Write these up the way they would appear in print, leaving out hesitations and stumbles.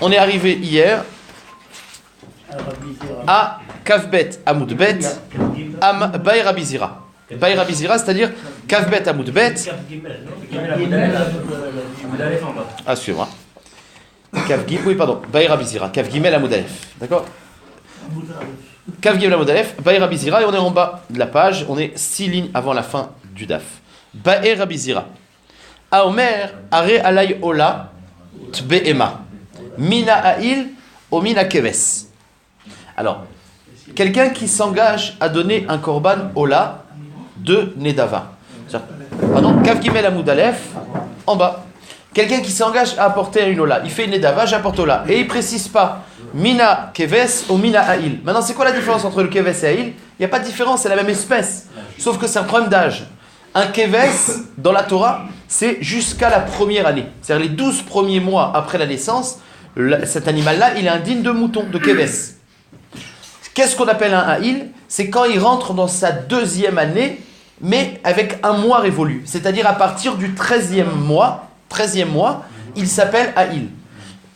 On est arrivé hier à Kavbet Amoudbet Am Bay Rabbi Zira. Bay Rabbi Zira, c'est-à-dire Kavbet Amoudbet. Ah, excuse-moi. Oui, pardon. Bay Rabbi Zira. Kav Gimel Amoudalef. D'accord? Kav Gimel Amoudalef. Bay Rabbi Zira. Et on est en bas de la page. On est 6 lignes avant la fin du DAF. Bay Rabbi Zira. Aomer Are Alay Ola Tbe'ema. Mina Ail O Mina Keves. Alors, quelqu'un qui s'engage à donner un korban Ola de Nedava. Pardon, Kav Gimel Amoudalef, en bas. Quelqu'un qui s'engage à apporter une Ola. Il fait une Nedava, j'apporte Ola. Et il ne précise pas Mina Keves ou Mina Ail. Maintenant, c'est quoi la différence entre le Keves et Ail? Il n'y a pas de différence, c'est la même espèce. Sauf que c'est un problème d'âge. Un Keves, dans la Torah, c'est jusqu'à la première année. C'est-à-dire les 12 premiers mois après la naissance, cet animal-là, il est indigne de mouton, de Keves. Qu'est-ce qu'on appelle un Aïl? C'est quand il rentre dans sa 2e année, mais avec un mois révolu. C'est-à-dire à partir du 13e mois, il s'appelle Aïl.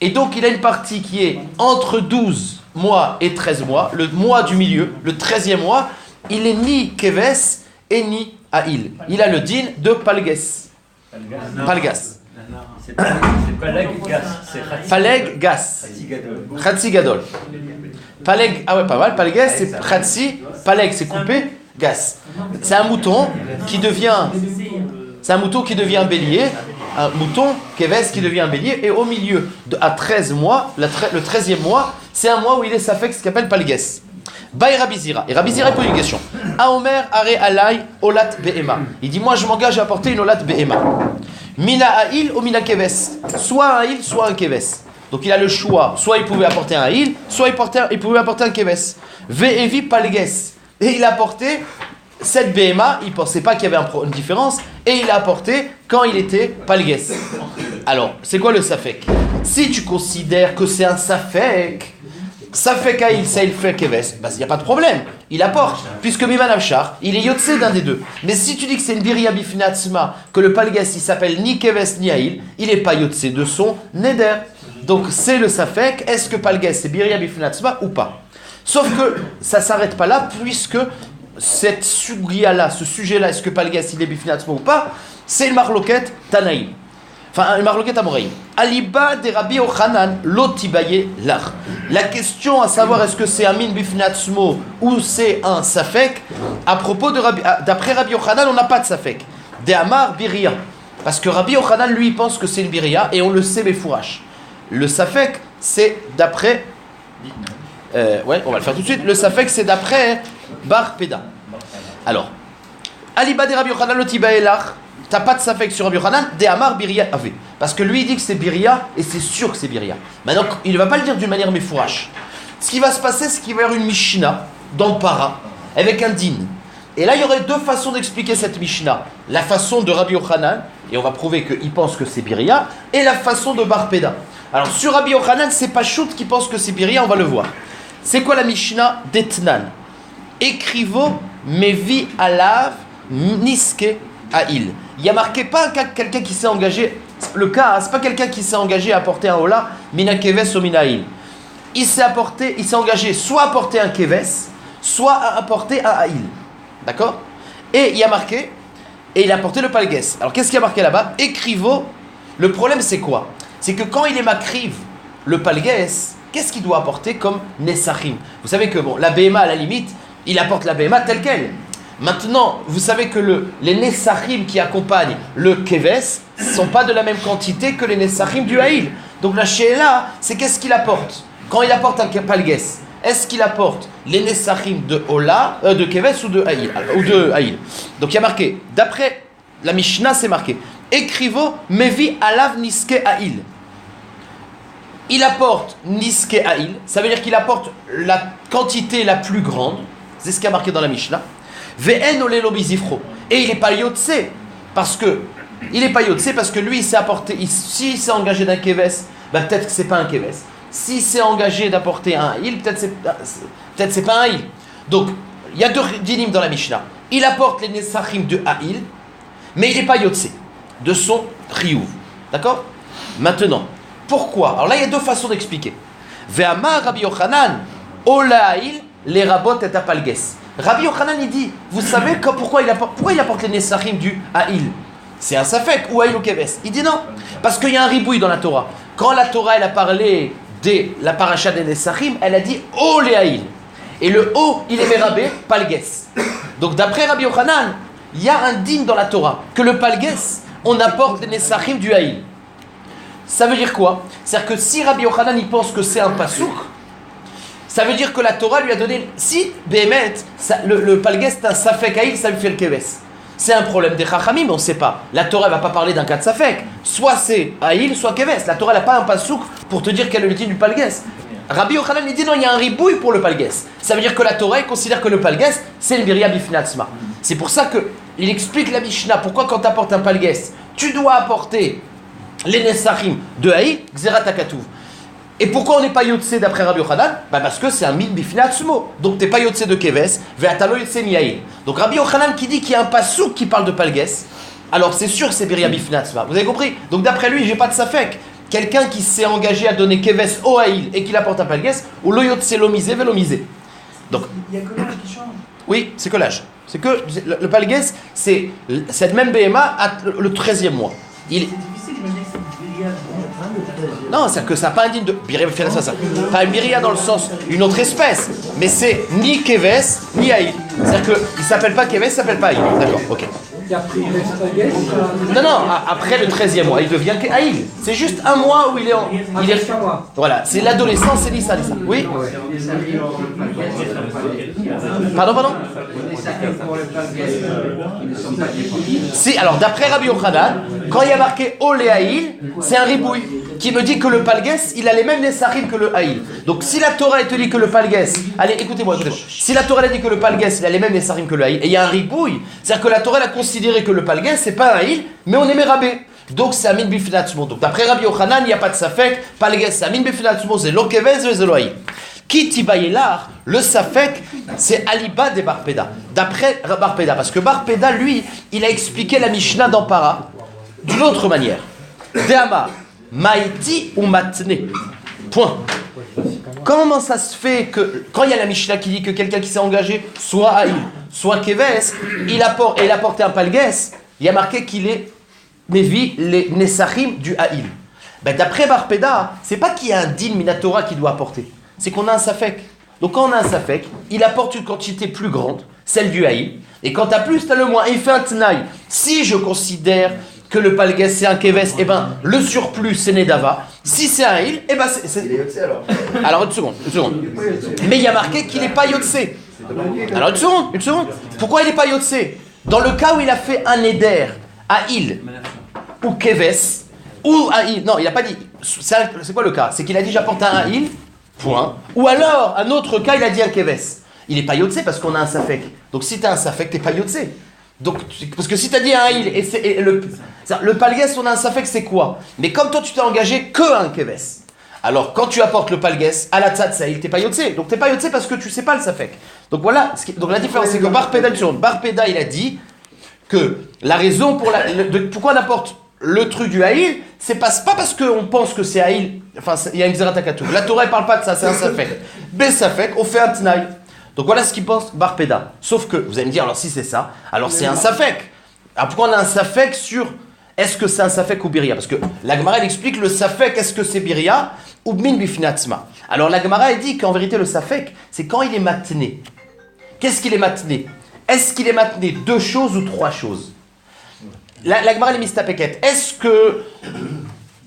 Et donc il a une partie qui est entre 12 mois et 13 mois, le mois du milieu, le 13e mois, il est ni Keves et ni Aïl. Il a le din de Palges. Palgas. C'est Paleg Gas. Paleg Gas. Khatsi Gadol. Paleg, ah ouais, pas mal. Palges, c'est Khatsi. Paleg, c'est coupé. Gas. C'est un mouton qui devient. C'est un mouton qui devient un bélier. Un mouton, Keves, qui devient un bélier. Et au milieu, à 13 mois, le 13e mois, c'est un mois où il est safek, ce qu'on appelle Palges. Bay Rabbi Zira. Et Rabbi Zira pose une question. Aomer Are Alay Olat Be'ema. Il dit, moi je m'engage à apporter une Olat Be'ema. Mina Aïl ou Mina Keves. Soit un Aïl, soit un Keves. Donc il a le choix. Soit il pouvait apporter un Aïl, soit il pouvait apporter un Keves. Ve'evi Palges. Et il a apporté cette Be'ema. Il ne pensait pas qu'il y avait une différence. Et il a apporté quand il était Palges. Alors, c'est quoi le Safek? Si tu considères que c'est un Safek, Safek Aïl, ça il fait Keves, il n'y a pas de problème, il apporte, puisque Miman Avshar, il est Yotse d'un des deux. Mais si tu dis que c'est une Biria Bifinatsma, que le Palges il s'appelle ni Keves ni Aïl, il n'est pas Yotse de son Neder. Donc c'est le Safek, est-ce que Palges c'est Biria Bifinatsma ou pas? Sauf que ça ne s'arrête pas là, puisque cette Sugria-là, ce sujet-là, est-ce que Palges il est Bifinatsma ou pas, c'est le Marloket Tanaïm. Enfin, le Marloket Amoraïm. Aliba de Rabbi Yochanan lotibaye lach. La question à savoir est-ce que c'est un min bifnatsmo ou c'est un safek, à propos de d'après Rabbi Yochanan, on n'a pas de safek. De Amar biria. Parce que Rabbi Yochanan, lui, pense que c'est une biria et on le sait, Befourash. Le safek, c'est d'après. Ouais, on va le faire tout de suite. Le safek, c'est d'après Bar Peda. Alors, Aliba de Rabbi Yochanan lotibaye lach. T'as pas de safek sur Rabbi Yochanan, de Amar Biria Ave. Parce que lui il dit que c'est Biria et c'est sûr que c'est Biria. Maintenant, il ne va pas le dire d'une manière méfourache. Ce qui va se passer, c'est qu'il va y avoir une Mishnah dans le para avec un din. Et là, il y aurait deux façons d'expliquer cette Mishnah. La façon de Rabbi Yochanan, et on va prouver qu'il pense que c'est Biria, et la façon de Bar Peda. Alors, sur Rabbi Yochanan, c'est pas Chout qui pense que c'est Biria, on va le voir. C'est quoi la Mishnah d'Etnan? Écrivo Mevi Alav Niske Aïl. Il y a marqué pas quelqu'un qui s'est engagé. Le cas, c'est pas quelqu'un qui s'est engagé à apporter un Ola, Mina Keves ou Mina Aïl. Il s'est engagé soit à apporter un Keves, soit à apporter un Aïl. D'accord? Et il y a marqué, et il a apporté le Palges. Alors qu'est-ce qu'il y a marqué là-bas? Écrivo. Le problème c'est quoi? C'est que quand il est makriv, le Palges, qu'est-ce qu'il doit apporter comme Nesachim? Vous savez que bon, la Behema à la limite, il apporte la Behema telle qu'elle. Maintenant, vous savez que les Nessachim qui accompagnent le Keves ne sont pas de la même quantité que les Nessachim du Haïl. Donc la Sheila, c'est qu'est-ce qu'il apporte? Quand il apporte un Palges, est-ce qu'il apporte les Nessachim de Ola, de Keves ou de Haïl? Donc il y a marqué, d'après la Mishnah, c'est marqué Écrivo Mevi Alav Niske Haïl. Il apporte Niske Haïl, ça veut dire qu'il apporte la quantité la plus grande, c'est ce qui a marqué dans la Mishnah. Ve'en olelo bizifro. Et il n'est pas yotse parce que lui il s'est apporté, s'il s'est engagé d'un keves, peut-être que c'est pas un keves. S'il s'est engagé d'apporter un il, peut-être c'est pas un il. Donc il y a deux dinim dans la Mishnah. Il apporte les nesachim de Haïl, mais il n'est pas yotse de son triouf. D'accord? Maintenant, Pourquoi? Alors là, il y a deux façons d'expliquer. Ve'amar Rabbi Yochanan, Olaïl, les rabot et apalges. Rabbi Yochanan, il dit, vous savez pourquoi il apporte les Nesachim du Haïl? C'est un Safek, ou Haïl ou Keves. Il dit non, parce qu'il y a un ribouille dans la Torah. Quand la Torah, elle a parlé de la paracha des Nesachim, elle a dit O les Haïl. Et le O, il est Merabé, Palges. Donc d'après Rabbi Yochanan, il y a un dîme dans la Torah, que le Palges, on apporte les Nesachim du Haïl. Ça veut dire quoi? C'est-à-dire que si Rabbi Yochanan, il pense que c'est un pasouk, ça veut dire que la Torah lui a donné, si Béhémet, le Palges, c'est un Safek Haïl, ça lui fait le Keves. C'est un problème des Chachamim, mais on ne sait pas. La Torah ne va pas parler d'un cas de Safek. Soit c'est Haïl, soit Keves. La Torah n'a pas un pasouk pour te dire quel est le titre du Palges. Rabbi Yochanan il dit non, il y a un ribouille pour le Palges. Ça veut dire que la Torah considère que le Palges, c'est le Birya Bifnatzma. C'est pour ça qu'il explique la Mishnah, pourquoi quand tu apportes un Palges, tu dois apporter les Nesachim de Haïl, Xerat HaKatuv. Et pourquoi on n'est pas Yotse d'après Rabbi Yochanan? Parce que c'est un min bifnatzmo. Donc tu n'es pas Yotse de Keves, ve'atalo Yotse mi'aïl. Donc Rabbi Yochanan qui dit qu'il y a un pasouk qui parle de Palges, alors c'est sûr que c'est Birya Bifnatzma. Vous avez compris? Donc d'après lui, j'ai pas de Safek. Quelqu'un qui s'est engagé à donner Keves au Haïl et qui apporte un Palges, ou lo Yotse lo misé, ve'lo misé. Donc il y a que l'âge qui change. Oui, c'est que l'âge. C'est que le Palges, c'est cette même BMA le 13e mois. C'est difficile, j'imagine que c'est une Birya. Non, c'est que ça n'a pas un digne de Birya Bifnatzma, ça. Pas une Birya dans le sens une autre espèce, mais c'est ni Keves ni Haïl. C'est-à-dire qu'il ne s'appelle pas Keves, il ne s'appelle pas Haïl. D'accord, ok. Et après, il reste Palges. Non, après le 13e mois, il devient Haïl. C'est juste un mois où il est en. Il est... Voilà, c'est l'adolescence, c'est Lisa. Oui. Pardon. Si, alors d'après Rabbi Yochanan, quand il y a marqué Olé Haïl, c'est un ribouille qui me dit que le Palges, il a les mêmes Nesachim que le Haïl. Donc si la Torah te dit que le Palges, allez écoutez-moi. Si la Torah a dit que le Palges, il a les mêmes Nesachim que le Haïl, et il y a un ribouille, c'est-à-dire que la Torah a considéré que le Palges, c'est pas un Haïl, mais on est Merabé. Donc c'est Amin Bifnatzmo. Donc d'après Rabbi Yochanan, il n'y a pas de Safek, Palges, c'est Amin Bifnatzmo, c'est lo Keves, c'est lo Haïl. Qui tibayelar, le Safek, c'est Aliba de Barpeda. D'après Barpeda, parce que Barpeda, lui, il a expliqué la Mishnah dans Para d'une autre manière. Dehamar, Maïti ou Matne. Point. Comment ça se fait que, quand il y a la Mishnah qui dit que quelqu'un qui s'est engagé, soit Haïl, soit Keves, il a apporté un Palges, il y a marqué qu'il est Mévi les Nesachim du Haïl. D'après Barpeda, c'est pas qu'il y a un din Minatora qui doit apporter. C'est qu'on a un Safek. Donc quand on a un Safek, il apporte une quantité plus grande, celle du Haïl. Et quand tu as plus, tu as le moins. Et il fait un Tnaï. Si je considère que le Palges c'est un Keves, le surplus c'est Nedava. Si c'est un Haïl, c'est... Il est Yotse alors. Alors une seconde. Mais il y a marqué qu'il n'est pas Yotse. Alors une seconde. Pourquoi il n'est pas Yotse? Dans le cas où il a fait un Neder, Haïl ou Keves, ou Haïl, non, il n'a pas dit. C'est quoi le cas? C'est qu'il a dit j'apporte un Haïl. Point. Ou alors, un autre cas, il a dit un Keves. Il n'est pas Yotse parce qu'on a un Safek. Donc si tu as un Safek, tu n'es pas Yotse. Donc, parce que si tu as dit un Haïl, et le Palges, on a un Safek, c'est quoi? Mais comme toi, tu t'es engagé que un Keves. Alors, quand tu apportes le Palges, à la Tzad Saïl, tu n'es pas Yotse. Donc tu n'es pas Yotse parce que tu ne sais pas le Safek. Donc voilà, donc la différence, c'est que Barpeda, il a dit que la raison pour pourquoi on apporte le truc du Haïl, c'est pas parce qu'on pense que c'est Haïl, enfin il y a une Xerat HaKatuv. La Torah ne parle pas de ça, c'est un Safek. Safek, on fait un Tnaï. Donc voilà ce qu'il pense Barpeda. Sauf que, vous allez me dire, alors si c'est ça, alors c'est un Safek. Alors pourquoi on a un Safek sur, est-ce que c'est un Safek ou Birya? Parce que la Gemara elle explique le Safek, est-ce que c'est Birya ou Min Bifnatzma? Alors la Gemara elle dit qu'en vérité le Safek, c'est quand il est matné. Qu'est-ce qu'il est matné? Est-ce qu'il est matné 2 choses ou 3 choses? La Gemara est mise à Peket. Est-ce que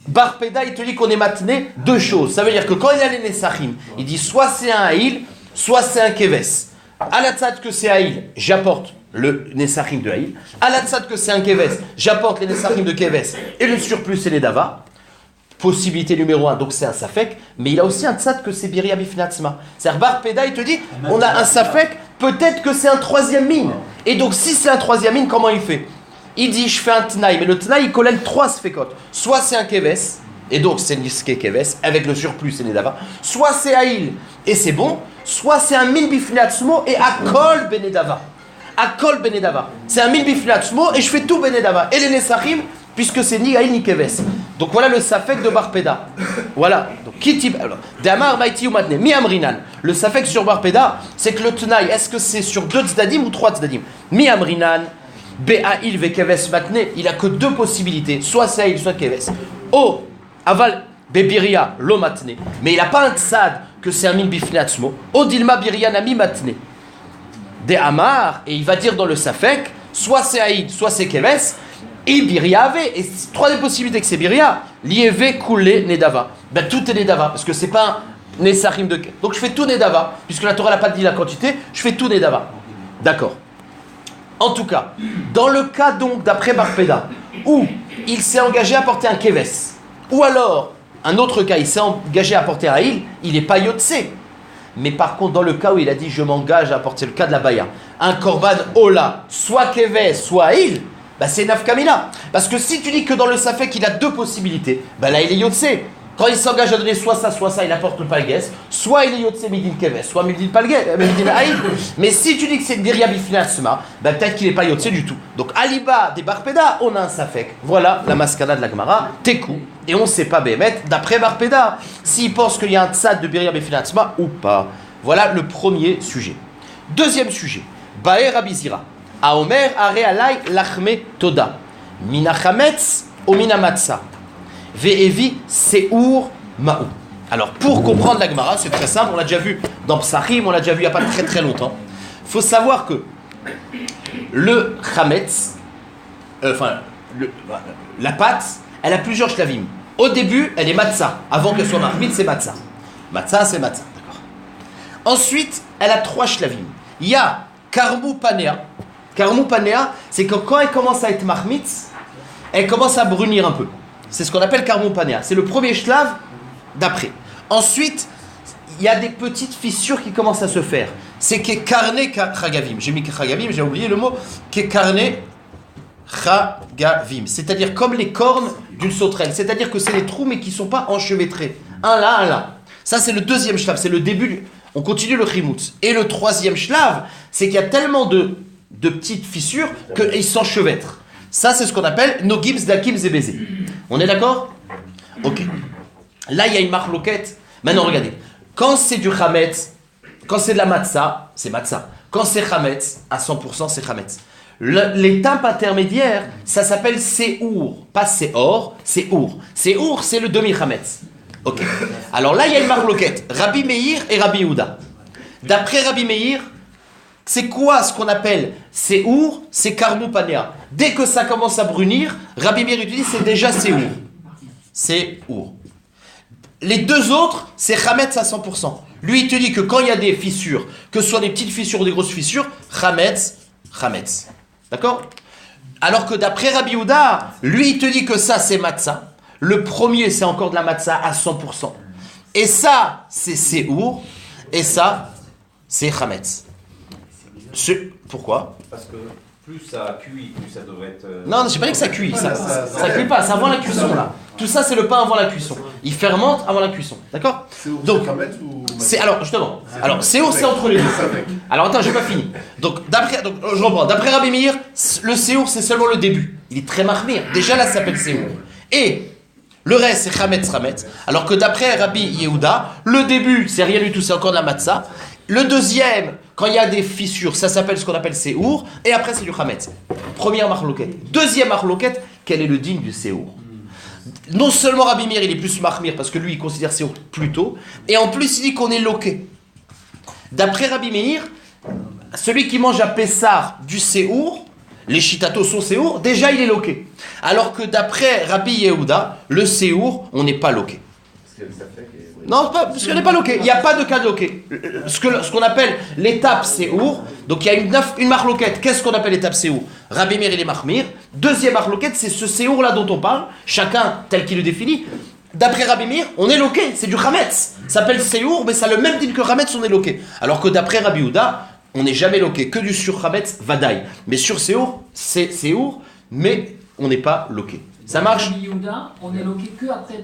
Barpeda il te dit qu'on est matné 2 choses? Ça veut dire que quand il a les Nesachim, il dit soit c'est un Haïl, soit c'est un Keves. À la tzad que c'est Haïl, j'apporte le Nesachim de Haïl. À la tzad que c'est un Keves, j'apporte les Nesachim de Keves. Et le surplus c'est les Dava. Possibilité numéro 1, donc c'est un Safek. Mais il a aussi un tzad que c'est Birya Bifnatzma. C'est-à-dire Barpeda il te dit, on a un Safek, peut-être que c'est un 3e mine. Et donc si c'est un 3e mine, comment il fait? Il dit, je fais un Tnaï, mais le Tnaï, il collègue 3 sfekot. Soit c'est un Keves, et donc c'est Niske Keves, avec le surplus, c'est Nedava. Soit c'est Haïl, et c'est bon. Soit c'est un Min Bifnatzmo, et Akol Benedava. Akol Benedava. C'est un Min Bifnatzmo, et je fais tout Benedava. Et les Nesachim, puisque c'est ni Aïl ni Keves. Donc voilà le Safek de Barpeda. Voilà. Donc Kitib. Alors, Damar Maïti ou Matne, Mi Amrinan. Le Safek sur Barpeda, c'est que le Tenaï, est-ce que c'est sur 2 Tzdadim ou 3 Tzdadim? Mi Amrinan, Be'aïl ve Keves Matne, il a que 2 possibilités, soit c'est Aïl, soit Keves. O, Aval, Bebiria, Lo Matne. Mais il n'a pas un Tzad que c'est un Min Bifnatzmo. O Dilma Biria Nami Matne. De Amar, et il va dire dans le Safek, soit c'est Aïd, soit c'est Keves, et Biria avait, et 3 des possibilités que c'est Biria, Lieve, Koulé, Nedava. Ben tout est Nedava, parce que c'est pas un Nesarim de. Donc je fais tout Nedava, puisque la Torah n'a pas dit la quantité, je fais tout Nedava. D'accord. En tout cas, dans le cas donc d'après Barpeda, où il s'est engagé à porter un Keves, ou alors, un autre cas, il s'est engagé à porter un Aïl, il n'est pas Yotse. Mais par contre, dans le cas où il a dit je m'engage à porter le cas de la Baya, un Korban Ola, soit Keves, soit Aïl, bah c'est Nafkamina. Parce que si tu dis que dans le Safek il a 2 possibilités, bah là il est Yotse. Quand il s'engage à donner soit ça, il apporte le Palgues, soit il est Yotse Midin Keves, soit Midin Palgues, Midin Aïl. Mais si tu dis que c'est Biria Bifnasma, bah peut-être qu'il n'est pas Yotse du tout. Donc Aliba des Barpeda, on a un Safek. Voilà la maskana de la Gemara, Tekou. Et on ne sait pas Béhémet, d'après Barpeda, s'il pense qu'il y a un tzad de Biria Bifnatzma ou pas. Voilà le premier sujet. Deuxième sujet. Baer Abizira. Aomer are alay lachme toda. Mina chametz ou mina matzah. Ve'evi seur ma'ou. Alors pour comprendre la Gemara, c'est très simple, on l'a déjà vu dans Psachim, on l'a déjà vu il n'y a pas très très longtemps. Il faut savoir que le chametz, la pâte, elle a plusieurs shlavim. Au début, elle est matzah. Avant qu'elle soit marmite, c'est matzah. Matzah, c'est matzah. D'accord. Ensuite, elle a 3 shlavim. Il y a karmou panea. Karmou panea, c'est que quand elle commence à être marmite, elle commence à brunir un peu. C'est ce qu'on appelle karmou panea. C'est le premier shlav d'après. Ensuite, il y a des petites fissures qui commencent à se faire. C'est que karne chagavim. J'ai mis chagavim, j'ai oublié le mot. Que karne chagavim. C'est-à-dire comme les cornes d'une sauterelle. C'est-à-dire que c'est des trous mais qui ne sont pas enchevêtrés. Un là, un là. Ça c'est le deuxième shlav, c'est le début. On continue le chimoutz. Et le troisième shlav, c'est qu'il y a tellement de petites fissures qu'ils s'enchevêtrent. Ça c'est ce qu'on appelle no gims dakim zebezé. On est d'accord? Ok. Là il y a une marloquette. Maintenant regardez. Quand c'est du chametz, quand c'est de la matzah, c'est matzah. Quand c'est chametz, à 100% c'est chametz. L'étape intermédiaire, ça s'appelle Séour, pas Séor, Séour. Séour, c'est le demi-chametz. Ok. Alors là, il y a une marloquette, Rabbi Meir et Rabbi Yehuda. D'après Rabbi Meir, c'est quoi ce qu'on appelle Séour? C'est Karmou Panea. Dès que ça commence à brunir, Rabbi Meir dit c'est déjà Séour. Séour. Les 2 autres, c'est chametz à 100%. Lui, il te dit que quand il y a des fissures, que ce soit des petites fissures ou des grosses fissures, chametz. D'accord? Alors que d'après Rabbi Yehuda, lui il te dit que ça c'est matzah. Le premier c'est encore de la matzah à 100%. Et ça c'est séour. Et ça c'est chametz. Pourquoi? Parce que plus ça cuit, plus ça devrait être... Non, j'ai pas dit que ça cuit. Ça cuit pas, c'est avant la cuisson là. Tout ça c'est le pain avant la cuisson. Il fermente avant la cuisson. D'accord? Donc, c'est alors justement. Alors séour c'est entre les deux. Alors attends, j'ai pas fini. Donc je reprends. D'après Rabbi Meir, le séour c'est seulement le début. Il est très marmire. Déjà là ça s'appelle séour. Et le reste c'est chametz. Alors que d'après Rabbi Yehuda, le début c'est rien du tout, c'est encore de la matzah. Le deuxième, quand il y a des fissures, ça s'appelle ce qu'on appelle séour. Et après c'est du chametz. Première marloquette. Deuxième marloquette, quel est le digne du séour? Non seulement Rabbi Meir il est plus marmir parce que lui il considère séour plus tôt, et en plus il dit qu'on est loqué. D'après Rabbi Meir, celui qui mange à Pessar du séour, les chitatos sont séour, déjà il est loqué. Alors que d'après Rabbi Yehuda, le séour, on n'est pas loqué. Non, parce qu'on n'est pas loqué. Il n'y a pas de cas de loqué. Ce qu'on appelle l'étape séour, donc il y a une marloquette. Qu'est-ce qu'on appelle l'étape séour? Rabbi Meir il est marmir. Deuxième marloquette, c'est ce séour là dont on parle, chacun tel qu'il le définit. D'après Rabbi Meir, on est loqué, c'est du chametz. Ça s'appelle séour, mais ça a le même dit que chametz, on est loqué. Alors que d'après Rabbi Yehuda, on n'est jamais loqué, que du sur chametz vadaï. Mais sur séour, c'est séour, mais on n'est pas loqué. Ça marche? On est loqué que après.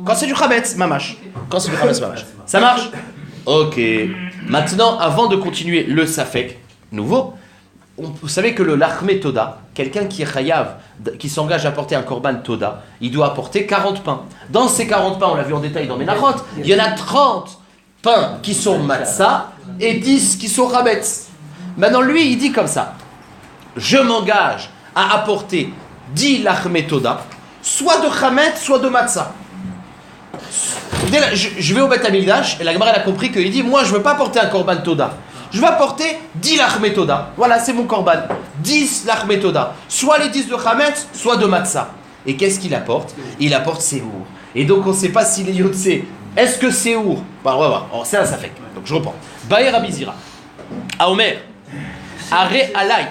Quand c'est du chametz, mamash. Quand c'est du chametz, mamash. Ça marche? Ok. Maintenant, avant de continuer le safek nouveau, vous savez que le lachme toda, quelqu'un qui est chayav, qui s'engage à apporter un korban toda, il doit apporter 40 pains. Dans ces 40 pains, on l'a vu en détail dans Menachot, il y en a 30 pains qui sont matzah et 10 qui sont chametz. Maintenant, lui, il dit comme ça, je m'engage à apporter 10 lachme toda, soit de chametz, soit de matzah. Je vais au Beth Amikdash, et la Gemara a compris qu'il dit, moi, je ne veux pas apporter un korban toda. Je vais apporter 10 lachme toda. Voilà, c'est mon korban. 10 lachme toda. Soit les 10 de chametz, soit de matzah. Et qu'est-ce qu'il apporte? Il apporte séour. Et donc, on ne sait pas s'il est yotse. Est-ce que séour? On va voir. Alors, c'est un safek. Donc, je reprends. Baer Abizira. Aomer. Are alay.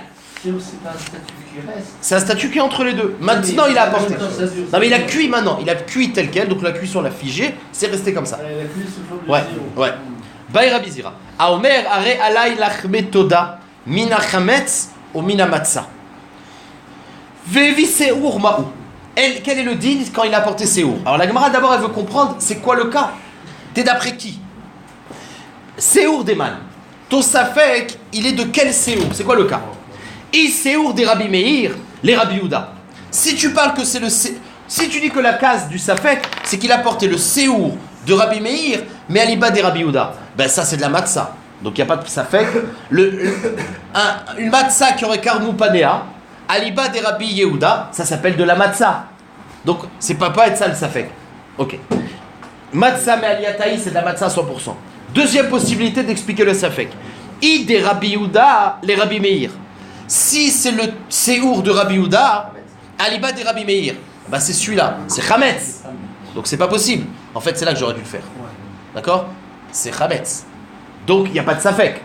C'est un statut qui est entre les deux. Maintenant, il a apporté. Non, mais il a cuit maintenant. Il a cuit tel quel. Donc, la cuisson l'a figé. C'est resté comme ça. Ouais, ouais. Baer Abizira. Aomer are alay lachme toda. Mina chametz ou mina matzah. Vevi séour ma'ou. Quel est le din quand il a apporté séour? Alors la Gemara d'abord elle veut comprendre c'est quoi le cas. T'es d'après qui? Séour d'Eman. Ton safek, il est de quel séour? C'est quoi le cas? I séour des Rabbi Meir, les Rabbi Yehuda. Si tu parles que c'est le si tu dis que la case du safek, c'est qu'il a porté le séour de Rabbi Meir, mais à l'iba des Rabbi Yehuda, ben ça c'est de la matzah. Donc il n'y a pas de safek. Une matzah qui aurait karnou panea, à l'iba des Rabbi Yehuda, ça s'appelle de la matzah. Donc c'est pas être ça le safek. Ok. Matzah mais aliataï, c'est de la matzah 100%. Deuxième possibilité d'expliquer le safek. I des Rabbi Yehuda, les Rabbi Meir. Si c'est le séour de Rabbi Yehuda, à l'iba des Rabbi Meir, bah c'est celui-là, c'est chametz. Donc c'est pas possible. En fait, c'est là que j'aurais dû le faire. D'accord? C'est chametz. Donc il n'y a pas de safek.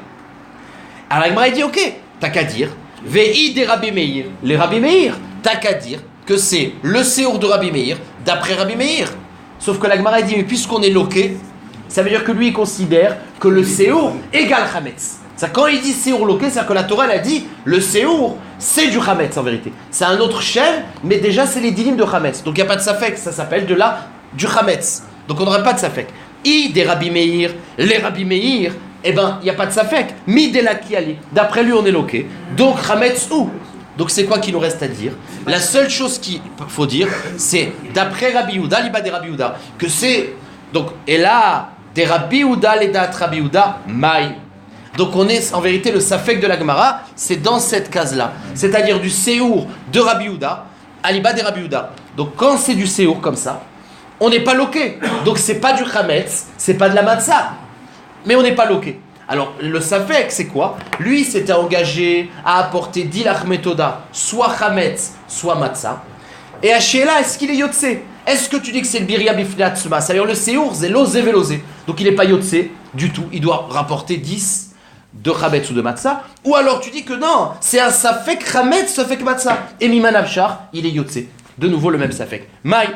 Alors Agmara dit ok, t'as qu'à dire Vei des Rabbi Meir, les Rabbi Meir, t'as qu'à dire que c'est le séour de Rabbi Meir d'après Rabbi Meir. Sauf que l'Agmara dit mais puisqu'on est loqué, ça veut dire que lui il considère que le séour égale chametz. Ça, quand il dit séour loqué, c'est-à-dire que la Torah elle a dit le séour c'est du chametz en vérité. C'est un autre chef, mais déjà c'est les dinim de chametz. Donc il n'y a pas de safek, ça s'appelle du chametz. Donc on n'aurait pas de safek. I des Rabbi Meir, les Rabbi Meir, eh ben il n'y a pas de safek. Mi de la kiali. D'après lui on est loqué. Donc chametz ou. Donc c'est quoi qu'il nous reste à dire? La seule chose qu'il faut dire, c'est d'après Rabbi Yehuda, l'iba des Rabbi Yehuda, que c'est donc et là des Rabbi Yehuda, les dat Rabbi Yehuda, maï. Donc on est en vérité le safek de la Gemara, c'est dans cette case-là, c'est-à-dire du séour de Rabbi Yehuda, à l'iba des Rabbi Yehuda. Donc quand c'est du séour comme ça, on n'est pas loqué. Donc c'est pas du chametz, c'est pas de la matzah, mais on n'est pas loqué. Alors le safek c'est quoi? Lui s'était engagé à apporter 10 lachme toda, soit chametz, soit matzah. Et à Sheila, est-ce qu'il est yotse? Est-ce que tu dis que c'est le birya bifnat suma? C'est-à-dire le séour, c'est losé velosé. Donc il n'est pas yotse du tout, il doit rapporter 10 de chametz ou de matzah. Ou alors tu dis que non, c'est un safek chametz, safek matzah. Et miman avshar, il est yotse. De nouveau le même safek. Maï,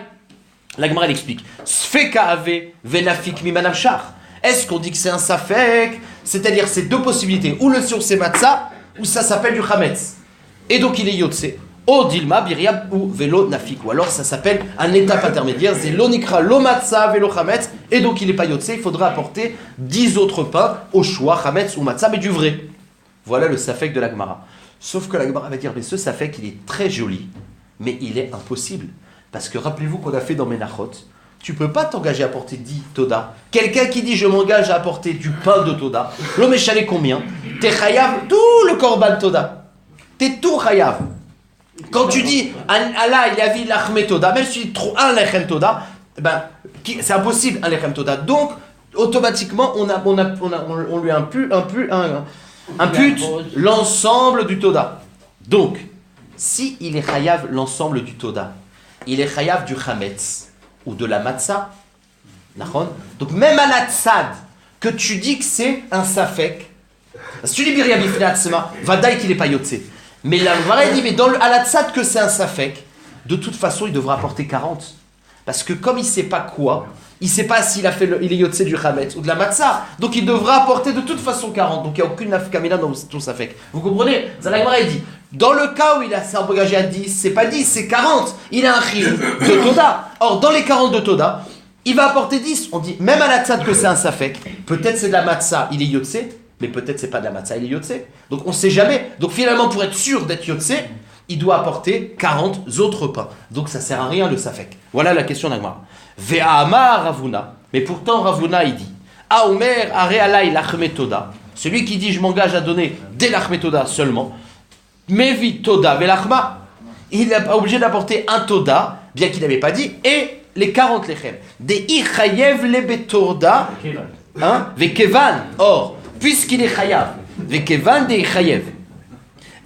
la Gemara elle explique. Sfeka ave venafik miman avshar. Est-ce qu'on dit que c'est un safek? C'est-à-dire c'est deux possibilités. Ou le séour c'est matzah, ou ça s'appelle du chametz. Et donc il est yotse. O dilma biriab ou velo nafik. Ou alors ça s'appelle un étape intermédiaire. C'est l'onikra lo matzah velo chametz. Et donc il n'est pas yotse. Il faudra apporter 10 autres pains au choix, chametz ou matzah, mais du vrai. Voilà le safek de la Gemara. Sauf que la Gemara va dire mais ce safek il est très joli, mais il est impossible. Parce que rappelez-vous qu'on a fait dans Menachot, tu ne peux pas t'engager à apporter 10 toda. Quelqu'un qui dit je m'engage à apporter du pain de toda, l'homme est chalé combien? T'es chayav tout le korban toda. T'es tout chayav. Quand tu dis Allah il a vu lachme toda, même si tu dis trop un lechem toda, ben, c'est impossible un lechem toda. Donc automatiquement on lui impute l'ensemble du toda. Donc si il est chayav l'ensemble du toda, il est chayav du chametz ou de la matzah. Donc même à la tzad, que tu dis que c'est un safek, si tu dis birya bifnei atzma, vadaï qu'il n'est pas yotse. Mais la Gemara dit, mais à la tzad que c'est un safek, de toute façon il devra apporter 40. Parce que comme il ne sait pas quoi, il ne sait pas s'il a fait il est yotse du chametz ou de la matzah, donc il devra apporter de toute façon 40. Donc il n'y a aucune nafkamina dans ton safek. Vous comprenez? La Gemara dit, dans le cas où il a s'engagé à 10, c'est pas 10, c'est 40. Il a un chiyuv de toda. Or, dans les 40 de toda, il va apporter 10. On dit, même à la tzad que c'est un safek, peut-être c'est de la matzah, il est yotse, Mais peut-être c'est pas de la matzah, il est yotse. Donc on sait jamais. Donc finalement, pour être sûr d'être yotse, il doit apporter 40 autres pains. Donc ça sert à rien le safek. Voilà la question d'Agmara. Ve'amar Ravuna. Mais pourtant Ravuna il dit Aomer are alay lachmetoda. Celui qui dit je m'engage à donner des lachmetoda seulement. Mevi toda velachma. Il n'est pas obligé d'apporter un toda, bien qu'il n'avait pas dit, et les 40 lechem. Des ichayev lebetorda. Hein? Vekevan. Or, puisqu'il est chayav. Vekevan de ichayev.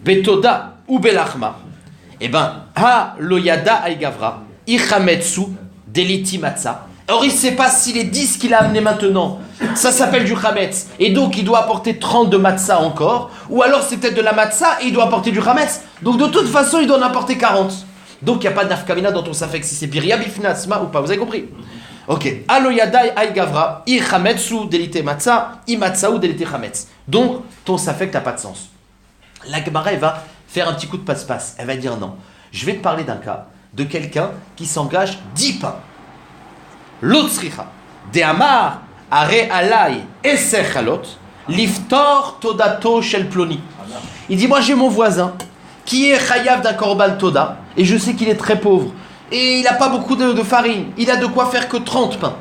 Betoda. Ou belachma, eh ben, ha loyada aigavra, ichametsu, deliti matza. Or, il ne sait pas si les 10 qu'il a amenés maintenant, ça s'appelle du chametz, et donc il doit apporter 30 de matzah encore, ou alors c'est peut-être de la matzah et il doit apporter du chametz. Donc, de toute façon, il doit en apporter 40. Donc, il n'y a pas de nafkamina dans ton safek si c'est biria bifnatsma ou pas. Vous avez compris? Ok. Aloyada aigavra, ichametsu, deliti matza, imatza ou deliti chametz. Donc, ton safek n'a pas de sens. La Gemara, elle va faire un petit coup de passe-passe. Elle va dire non. Je vais te parler d'un cas de quelqu'un qui s'engage 10 pains. L'otsricha. De amar are alay eser chalot liftor todato shel ploni. Il dit moi j'ai mon voisin qui est chayav d'un korban toda et je sais qu'il est très pauvre et il n'a pas beaucoup de farine. Il a de quoi faire que 30 pains.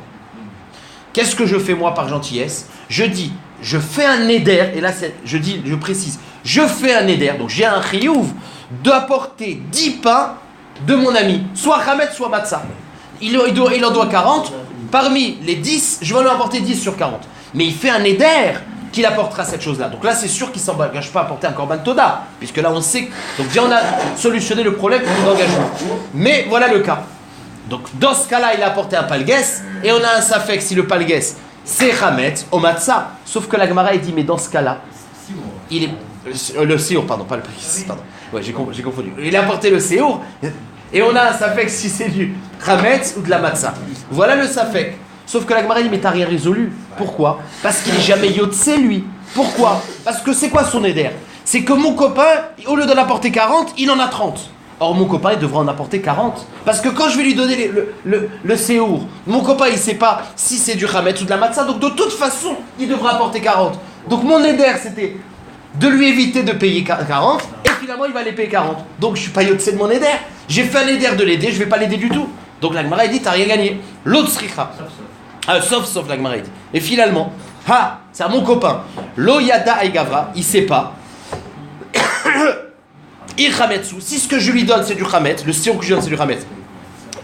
Qu'est-ce que je fais moi par gentillesse? Je dis je fais un neder et là je précise. Je fais un éder, donc j'ai un chiyuv d'apporter 10 pains de mon ami, soit chametz, soit matzah. Il en doit 40, parmi les 10, je vais lui apporter 10 sur 40. Mais il fait un éder qu'il apportera cette chose-là. Donc là, c'est sûr qu'il ne s'engage pas à apporter un korban toda, puisque là, on sait. Donc déjà, on a solutionné le problème d'engagement. Mais voilà le cas. Donc dans ce cas-là, il a apporté un palgues, et on a un safek si le palgues, c'est chametz, au matzah. Sauf que la Gemara, il dit, mais dans ce cas-là, il est. Le séour, pardon, pas le prix, pardon. Ouais, j'ai confondu. Il a apporté le séour, et on a un safek si c'est du chametz ou de la matzah. Voilà le safek. Sauf que la Gemara dit, mais t'as rien résolu. Pourquoi? Parce qu'il n'est jamais yotse, lui. Pourquoi? Parce que c'est quoi son éder? C'est que mon copain, au lieu d'en apporter 40, il en a 30. Or, mon copain, il devra en apporter 40. Parce que quand je vais lui donner le séour, mon copain, il ne sait pas si c'est du chametz ou de la matzah, donc de toute façon, il devra apporter 40. Donc mon éder, c'était de lui éviter de payer 40, et finalement il va les payer 40. Donc je suis pas yotse de mon éder. J'ai fait un éder de l'aider, je vais pas l'aider du tout. Donc la Gemara dit t'as rien gagné. L'autre sricha. Sauf la Gemara dit. Et finalement, c'est à mon copain. Lo yada aigavra, il sait pas. Irchametsu, si ce que je lui donne c'est du chametz, le sérum que je lui donne c'est du chametz.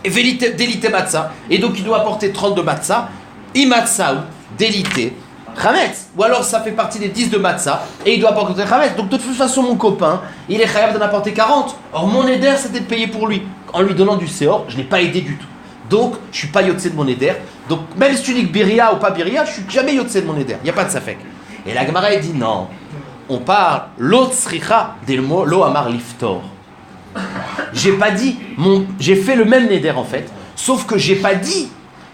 Et délité matzah, et donc il doit apporter 30 de matzah. Imatzah ou délité. Chametz, ou alors ça fait partie des 10 de matzah et il doit apporter chametz. Donc de toute façon mon copain il est chayav d'en apporter 40. Or mon éder c'était de payer pour lui. En lui donnant du séor, je ne l'ai pas aidé du tout. Donc je suis pas yotse de mon éder. Donc même si tu dis que biria ou pas biria, je suis jamais yotse de mon éder. Il n'y a pas de safek. Et la Gemara dit non. On parle l'autre sricha des mots lo amar liftor. J'ai pas dit j'ai fait le même éder en fait, sauf que j'ai pas dit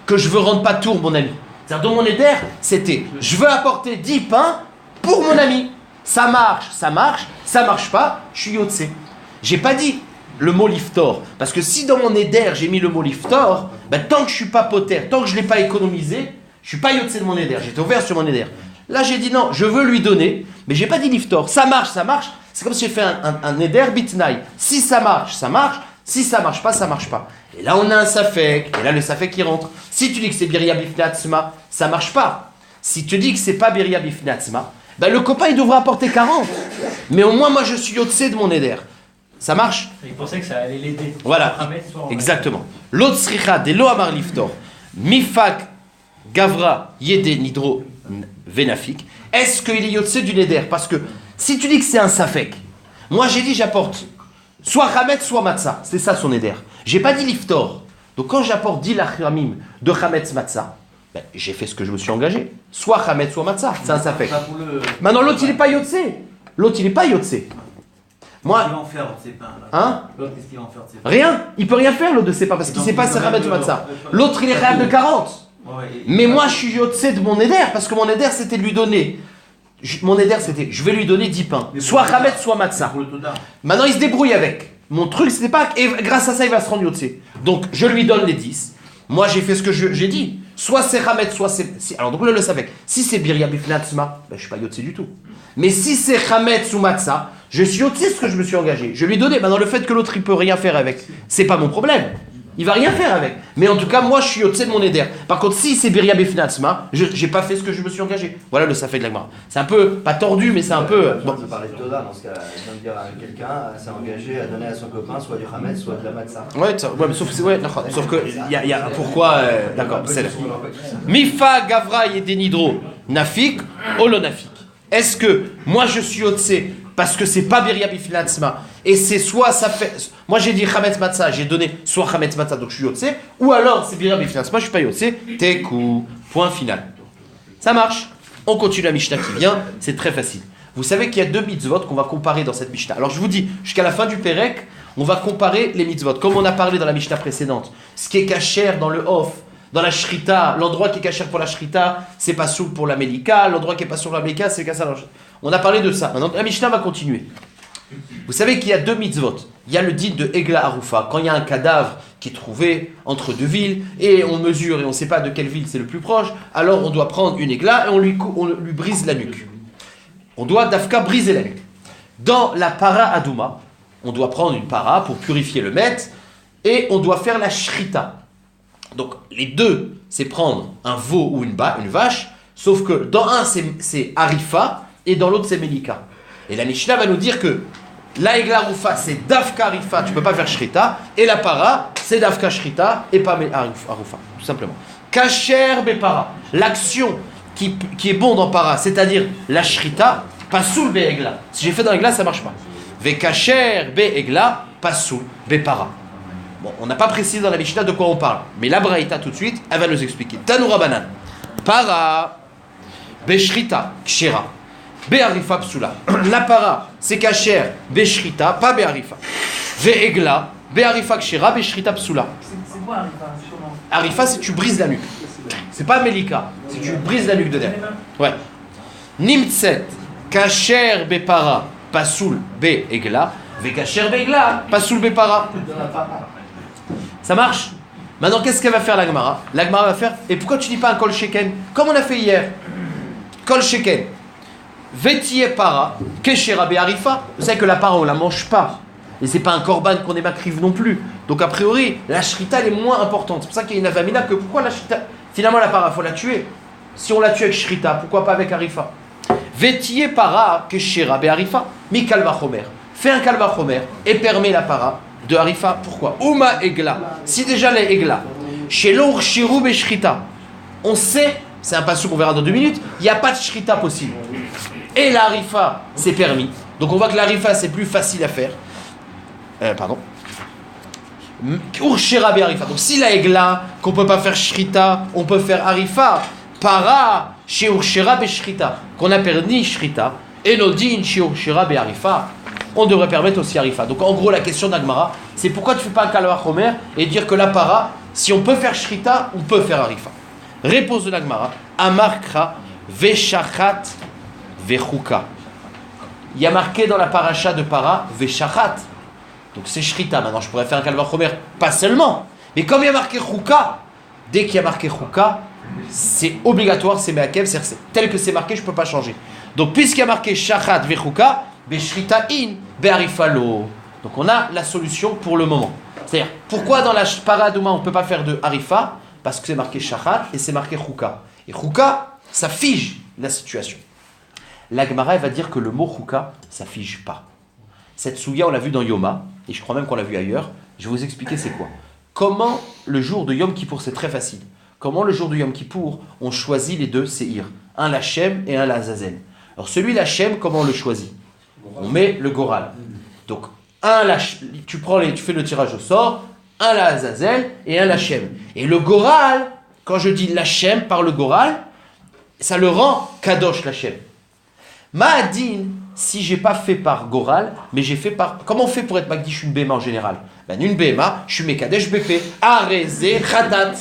que je veux rendre pas tour mon ami. C'est-à-dire, dans mon éder, c'était je veux apporter 10 pains pour mon ami. Ça marche, ça marche pas, je suis yotse. J'ai pas dit le mot liftor. Parce que si dans mon éder, j'ai mis le mot liftor, tant que je suis pas poter, tant que je l'ai pas économisé, je suis pas yotse de mon éder. J'étais ouvert sur mon éder. Là, j'ai dit non, je veux lui donner, mais j'ai pas dit liftor. Ça marche. C'est comme si j'ai fait un éder bitnaï. Si ça marche, ça marche. Si ça marche pas, ça marche pas. Et là, on a un safek. Et là, le safek qui rentre. Si tu dis que c'est biria bifnatzma, ça marche pas. Si tu dis que c'est pas biria bifnatzma, le copain, il devra apporter 40. Mais au moins, moi, je suis yotse de mon éder. Ça marche? Il pensait que ça allait l'aider. Voilà. Exactement. L'autre sricha de lo amar liftor. Mifak gavra yede nidro venafik. Est-ce qu'il est yotse du neder? Parce que si tu dis que c'est un safek, moi, j'ai dit j'apporte soit chametz, soit matzah. C'est ça son éder. J'ai pas dit liftor. Donc quand j'apporte 10 lachramim de chametz matzah, j'ai fait ce que je me suis engagé. Soit chametz, soit matzah. C'est un safek. Maintenant l'autre il est pas yotse. L'autre il est pas yotse. Moi. Qu'est-ce qu'il va en faire de ces pains là? Hein? L'autre, qu'est-ce qu'il va en faire de ces pains? Rien. Il peut rien faire l'autre de ses pains parce qu'il sait pas si c'est chametz ou matzah. L'autre il est chayav de 40. Mais moi je suis yotse de mon éder parce que mon éder c'était de lui donner. Mon éder c'était je vais lui donner 10 pains. Soit chametz, soit matzah. Maintenant il se débrouille avec. Mon truc c'était pas et grâce à ça il va se rendre yotse. Donc je lui donne les 10. Moi j'ai fait ce que j'ai dit. soit c'est Hametz, soit c'est... Alors donc le savek. Si c'est Birya Bifnatzma, ben, je ne suis pas Yotze du tout. Mais si c'est Hametz ou Matzah, je suis Yotze ce que je me suis engagé. Je lui ai donné. Maintenant le fait que l'autre il peut rien faire avec, c'est pas mon problème. Il va rien faire avec. Mais en tout cas, moi je suis Yotze de mon éder. Par contre, si c'est Birya Bifnatzma, je n'ai pas fait ce que je me suis engagé. Voilà le safek de la Gemara. C'est un peu, pas tordu, mais c'est un peu... Bon. On parlait de Toda dans ce cas-là. Il vient de dire à quelqu'un s'est engagé à donner à son copain soit du Hametz, soit de la Matzah. Ouais, mais sauf que il y a pourquoi d'accord, c'est là. Mifa Gavra Yedenidro Nafik Olo Nafik. Est-ce que moi je suis Yotze parce que c'est pas Birya Bifnatzma et c'est soit ça fait moi j'ai dit Hametz Matzah, j'ai donné soit Hametz Matzah donc je suis Yotze ou alors c'est Birya Bifnatzma, je suis pas Yotze. Tekou. Point final. Ça marche. On continue la Mishnah qui vient, c'est très facile. Vous savez qu'il y a 2 mitzvot qu'on va comparer dans cette Mishnah. Alors je vous dis, jusqu'à la fin du Pérec, on va comparer les mitzvot. Comme on a parlé dans la Mishnah précédente, ce qui est cachère dans le Off, dans la Shrita, l'endroit qui est cachère pour la Shrita, c'est pas soul pour la Melika, l'endroit qui est pas soul pour la Melika, c'est cachère. On a parlé de ça. Maintenant, la Mishnah va continuer. Vous savez qu'il y a 2 mitzvot. Il y a le dit de Egla Arufa. Quand il y a un cadavre qui est trouvé entre 2 villes, et on mesure et on ne sait pas de quelle ville c'est le plus proche, alors on doit prendre une Egla et on lui brise la nuque. On doit dafka briser la nuque. Dans la para adouma, on doit prendre une para pour purifier le met, et on doit faire la shrita. Donc les deux, c'est prendre un veau ou une vache, sauf que dans un c'est Arifa, et dans l'autre c'est Melika. Et la Mishnah va nous dire que la Egla Rufa c'est Dafka Arifa, tu ne peux pas faire Shrita, et la para c'est Dafka Shrita et pas Arufa, tout simplement. Kacher Bepara, l'action qui est bon dans para, c'est-à-dire la Shrita, pas soul Be'egla. Si j'ai fait dans l'Egla, ça ne marche pas. Vekacher Be'egla, pas soul Bepara. Bon, on n'a pas précisé dans la Mishnah de quoi on parle, mais la Braïta tout de suite, elle va nous expliquer. Tanoura Banan, para Beshrita Kshera. Be'arifa psula. La para, c'est kacher, be'shrita, pas be'arifa. Ve'egla, be'arifa kshera, be'shrita psula. C'est quoi Arifa? Arifa, c'est tu brises la nuque. C'est pas melika, c'est tu brises la nuque de derrière. Ouais. Nimtset, kacher be'para, pasoul be'egla, ve'kacher be'egla, pasoul be'para. Ça marche? Maintenant, qu'est-ce qu'elle va faire la Gemara? La Gemara va faire, et pourquoi tu dis pas un kol sheken? Comme on a fait hier. Kol sheken. Vetiye para, keshera be'arifa. Vous savez que la para, on la mange pas. Et c'est pas un korban qu'on est makriv non plus. Donc a priori, la shrita elle est moins importante. C'est pour ça qu'il y a une avamina que pourquoi la shrita. Finalement, la para, il faut la tuer. Si on la tue avec shrita, pourquoi pas avec arifa? Vetiye para, keshera be'arifa. Mi kalvachomer. Fais un kalvachomer et permet la para de arifa. Pourquoi? Uma egla. Si déjà les egla, chez l'or shirou be'shrita, on sait, c'est un passage qu'on verra dans 2 minutes, il n'y a pas de shrita possible. Et l'arifa, c'est permis. Donc on voit que l'arifa, c'est plus facile à faire. Pardon. Urshira be'arifa. Donc si la egla, qu'on ne peut pas faire shrita, on peut faire arifa. Para, chez urshira be'shrita. Qu'on a permis shrita. Et nodin, chez urshira be'arifa. On devrait permettre aussi arifa. Donc en gros, la question d'Agmara, c'est pourquoi tu ne fais pas un kalva chomer et dire que la para, si on peut faire shrita, on peut faire arifa. Réponse de l'Agmara. Amarkra veshachat vechuka. Il y a marqué dans la paracha de para veshachat. Donc c'est shrita. Maintenant je pourrais faire un kalva chomer, pas seulement. Mais comme il y a marqué chuka, dès qu'il y a marqué chuka, c'est obligatoire, c'est me'akev, c'est tel que c'est marqué, je ne peux pas changer. Donc puisqu'il y a marqué shachat vechuka, beshrita in be'arifalo. Donc on a la solution pour le moment. C'est-à-dire, pourquoi dans la para douma on ne peut pas faire de harifa? Parce que c'est marqué shachat et c'est marqué chuka. Et chuka, ça fige la situation. La Gemara va dire que le mot chuka, ça fige pas. Cette souya, on l'a vu dans Yoma, et je crois même qu'on l'a vu ailleurs. Je vais vous expliquer c'est quoi. Comment le jour de Yom Kippour, c'est très facile. Comment le jour de Yom Kippour, on choisit les 2 séhir. Un Lachem et un Lazazel. Alors celui Lachem, comment on le choisit? On met le Goral. Donc, tu fais le tirage au sort, un Lazazel et un Lachem. Et le Goral, quand je dis Lachem par le Goral, ça le rend Kadosh Lachem. Ma'adin, si j'ai pas fait par Goral, mais j'ai fait par... Comment on fait pour être Magdish une Béma en général? Une Béma, je suis Mekadesh BP, Areze Khatat.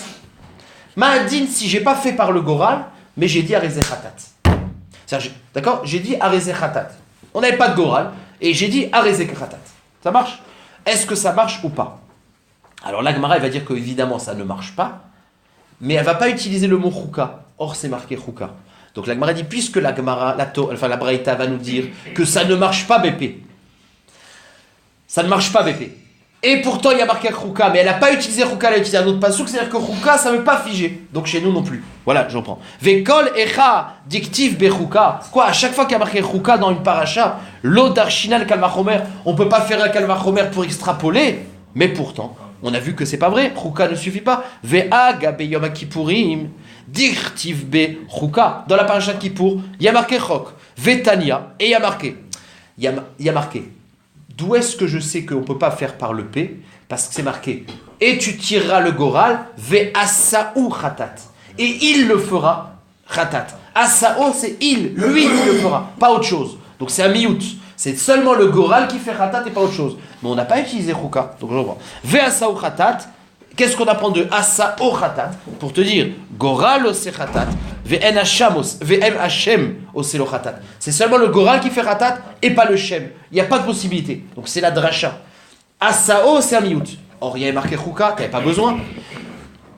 Ma'adin, si j'ai pas fait par le Goral, mais j'ai dit Areze Khatat. D'accord? J'ai dit Areze Khatat. On n'avait pas de Goral, et j'ai dit Areze Khatat. Ça marche? Est-ce que ça marche ou pas? Alors la Gemara va dire que évidemment ça ne marche pas, mais elle va pas utiliser le mot chouka. Or, c'est marqué chouka. Donc la Gemara dit, puisque la Braïta va nous dire que ça ne marche pas BP. Ça ne marche pas BP. Et pourtant, il y a marqué chouka, mais elle n'a pas utilisé chouka, elle a utilisé un autre pasouk, c'est-à-dire que chouka, ça ne veut pas figer. Donc chez nous non plus. Voilà, j'en prends. Vekol echa dictif bechouka. Quoi, à chaque fois qu'il y a marqué chouka dans une paracha, l'eau d'archinal kalvachomer, on ne peut pas faire un kalvachomer pour extrapoler, mais pourtant, on a vu que c'est pas vrai. Chouka ne suffit pas. Ve'a gabe yom kipurim dictif be chouka. Dans la paracha de Kippour, il y a marqué chok. Vetania, et il y a marqué. Il y a marqué. D'où est-ce que je sais qu'on ne peut pas faire par le P? Parce que c'est marqué. Et tu tireras le goral, ve'asa'u khatat. Et il le fera, khatat. Asa'o, c'est il, lui, il le fera, pas autre chose. Donc c'est un miout. C'est seulement le goral qui fait khatat et pas autre chose. Mais on n'a pas utilisé chouka. Donc je reprends. Ve'asa'u khatat. Qu'est-ce qu'on apprend de asa'o khatat? Pour te dire, goral ose khatat. Ve'en Hashem oselo khatat. C'est seulement le goral qui fait khatat et pas le shem. Il n'y a pas de possibilité. Donc c'est la drasha. Asa'o, c'est un miout. Or, il y avait marqué chouka, tu n'avais pas besoin.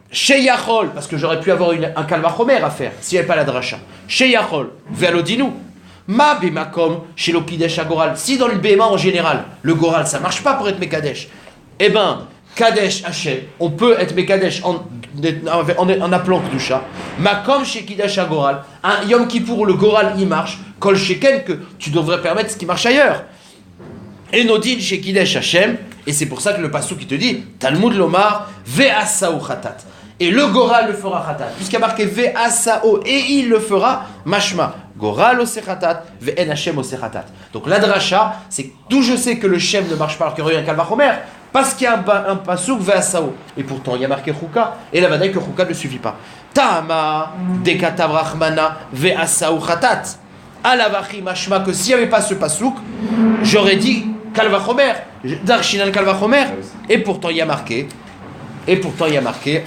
Sheyachol, parce que j'aurais pu avoir un kalvachomer à faire, s'il n'y avait pas la drasha. Sheyachol, ve'alodinu. Ma bimakom, chez l'okidesh agoral. Si dans le béma en général, le goral, ça ne marche pas pour être mekadesh, eh ben, Kadesh Hashem, on peut être Mekadesh en appelant Kedusha. Makom chez Kidesh Agoral, un Yom Kippour où le Goral y marche, Kol Sheken que tu devrais permettre ce qui marche ailleurs. Et Nodin chez Kidesh Hashem, et c'est pour ça que le pasuk qui te dit Talmud Lomar Ve'asa'u Khatat. Et le Goral le fera Khatat, puisqu'il y a marqué Ve'asa'u, et il le fera Mashma. Goral ose Khatat, Ve'en Hashem ose Khatat. Donc la drasha, c'est d'où je sais que le Shem ne marche pas alors qu'il y aurait un Kalvachomer. Parce qu'il y a un pasouk ve'asao. Et pourtant, il y a marqué chouka. Et la vadaï que chouka ne suffit pas. Tama dekatav rachmana ve'asao khatat. Alavachi mashma que s'il n'y avait pas ce pasouk, j'aurais dit kalvachomer. Darshinan kalvachomer. Et pourtant, il y a marqué.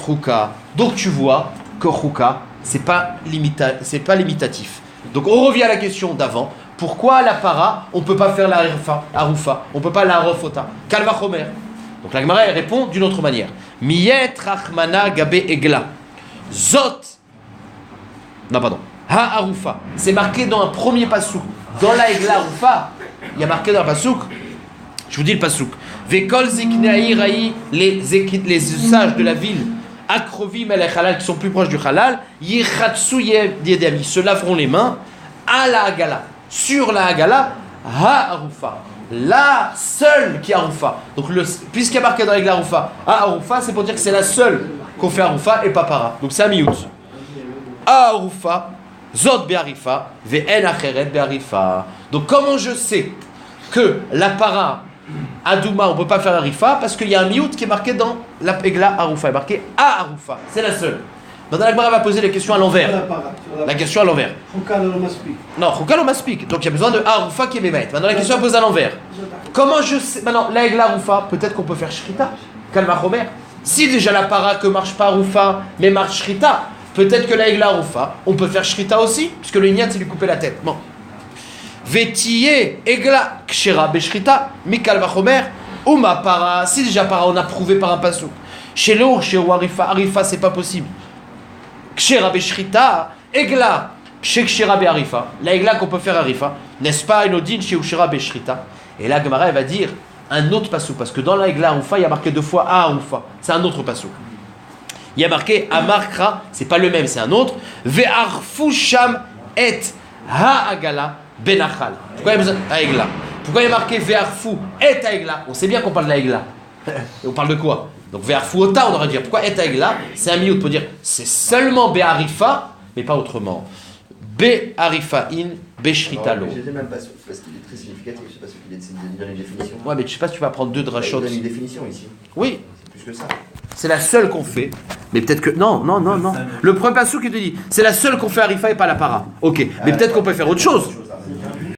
Chouka. Donc tu vois que chouka, c'est pas limitatif. Donc on revient à la question d'avant. Pourquoi la para, on ne peut pas faire la arufa, on ne peut pas la rofota, kalvachomer. Donc la Gemara répond d'une autre manière. Miyet rachmana gabe egla. Zot. Non, pardon. Ha arufa. C'est marqué dans un premier pasouk. Dans la egla arufa, il y a marqué dans le pasouk. Je vous dis le pasouk. Vekol ziknei ra'i, les sages de la ville, akrovim el halal, qui sont plus proches du halal, yichatsu yedem, ils se laveront les mains, à la agala. Sur la Hagala, Ha-Arufa, la seule qui a Arufa. Donc, puisqu'il y a marqué dans la Arufa, Ha-Arufa, c'est pour dire que c'est la seule qu'on fait Arufa et pas para. Donc, c'est un miout. Ha-Arufa, Zot Be'arifa, Ve'en Acheret Be'arifa. Donc, comment je sais que la para, Adouma, on ne peut pas faire Arifa? Parce qu'il y a un miout qui est marqué dans la Pegla Arufa. Il est marqué Ha-Arufa, c'est la seule. Maintenant, la Gemara va poser la question à l'envers. La question à l'envers. Non, Chouka lo maspik. Donc il y a besoin de Arufa qui est Bémet. Maintenant, la question à poser à l'envers. Comment je sais. Maintenant, l'aigle Arufa, peut-être qu'on peut faire Shrita. Kalma Chomer. Si déjà la para que marche pas Arufa, mais marche Shrita, peut-être que l'aigle Arufa, on peut faire Shrita aussi, puisque le Ignat, c'est lui couper la tête. Bon. Vetiye Egla Kshera Beshrita, Mikal Vachomer, ou ma para. Si déjà para, on a prouvé par un pasouk. Chez l'eau, chez Arifa, c'est pas possible. Kshera Beshrita, Egla, chez Kshera Be'arifa, la Egla qu'on peut faire Arifa, n'est-ce pas une odine chez Kshera Beshrita? Et là, Gemara, elle va dire un autre pasouk, parce que dans la Egla Arufa, il y a marqué 2 fois Arufa, c'est un autre pasouk. Il y a marqué Amarkra, c'est pas le même, c'est un autre. Ve'arfu sham et ha'agala benachal. Pourquoi il y a besoin d'Aegla? Pourquoi il y a marqué Ve'arfu et ha'egla? On sait bien qu'on parle de l'Aegla. Et on parle de quoi? Donc Ve'arfu ota, on aurait dû dire. Pourquoi et ha'egla? C'est un miout pour dire c'est seulement Be'arifa, mais pas autrement. Be'arifa in Be'shritalo. Je sais même pas parce qu'il est très significatif, je sais pas ce qu'il est de donner une définition. Ouais, mais je sais pas si tu vas prendre 2 drachot. Il donne une définition ici. Oui. C'est plus que ça. C'est la seule qu'on fait. Mais peut-être que. Non. Le premier pasouk qui te dit c'est la seule qu'on fait Arifa et pas la para. Ok. Mais peut-être qu'on peut faire autre chose.